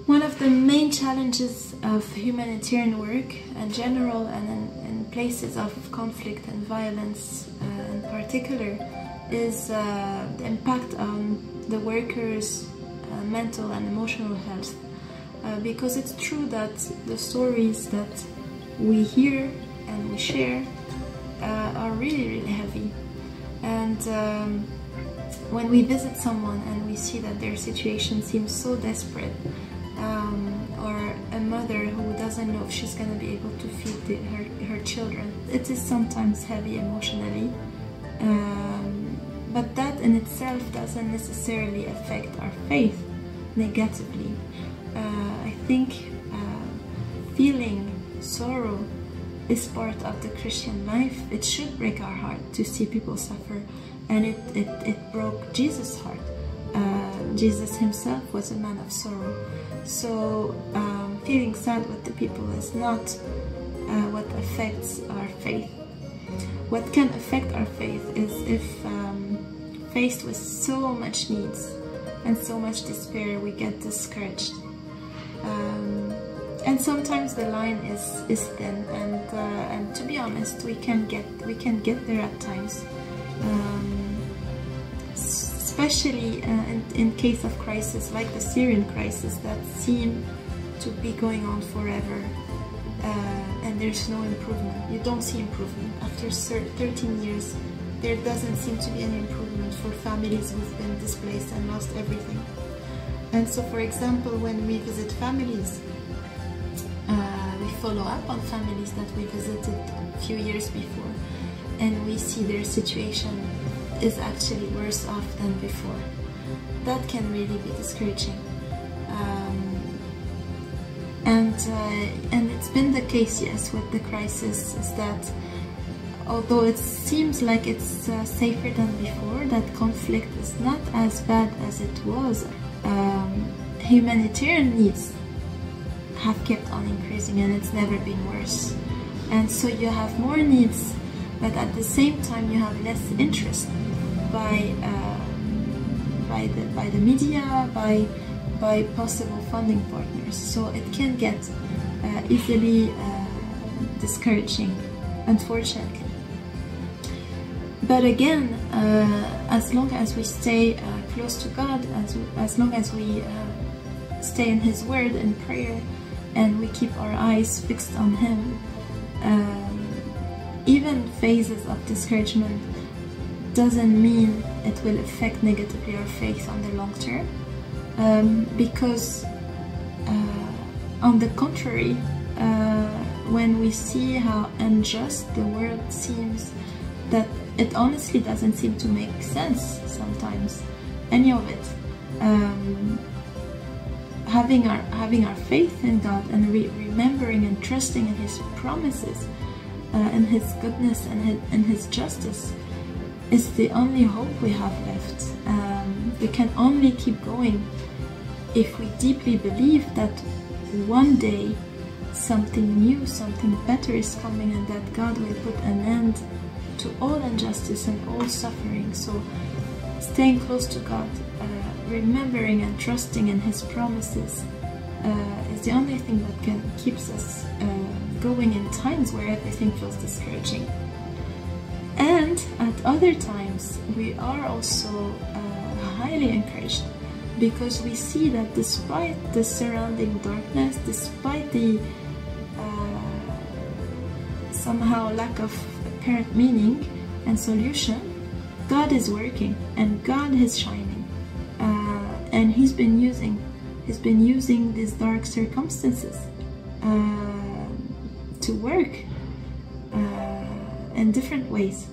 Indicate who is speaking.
Speaker 1: One of the main challenges of humanitarian work in general and in places of conflict and violence in particular is the impact on the workers' mental and emotional health. Because it's true that the stories that we hear and we share are really heavy. And when we visit someone and we see that their situation seems so desperate, or a mother who doesn't know if she's going to be able to feed her children, it is sometimes heavy emotionally. But that in itself doesn't necessarily affect our faith negatively. I think feeling sorrow is part of the Christian life. It should break our heart to see people suffer, and it broke Jesus' heart. Jesus himself was a man of sorrow. So feeling sad with the people is not what affects our faith. What can affect our faith is if faced with so much needs and so much despair, we get discouraged. And sometimes the line is thin, and to be honest, we can get there at times. Especially in case of crisis like the Syrian crisis that seem to be going on forever, and there's no improvement. You don't see improvement. After 13 years, there doesn't seem to be any improvement for families who've been displaced and lost everything. And so, for example, when we visit families, we follow up on families that we visited a few years before, and we see their situation is actually worse off than before. That can really be discouraging. And it's been the case, yes, with the crisis, is that although it seems like it's safer than before, that conflict is not as bad as it was. Humanitarian needs have kept on increasing, and it's never been worse. And so you have more needs, but at the same time you have less interest by the media, by possible funding partners. So it can get easily discouraging, unfortunately. But again, as long as we stay close to God, as long as we stay in His Word in prayer, and we keep our eyes fixed on Him, even phases of discouragement doesn't mean it will affect negatively our faith on the long term, because on the contrary, when we see how unjust the world seems, that it honestly doesn't seem to make sense sometimes, any of it. Having our faith in God and remembering and trusting in His promises, and His goodness and His justice is the only hope we have left. We can only keep going if we deeply believe that one day something new, something better is coming, and that God will put an end to all injustice and all suffering. So staying close to God, remembering and trusting in His promises is the only thing that can keeps us going in times where everything feels discouraging. And at other times we are also highly encouraged, because we see that despite the surrounding darkness, despite the somehow lack of apparent meaning and solution, God is working and God is shining, and He's been using these dark circumstances to work in different ways.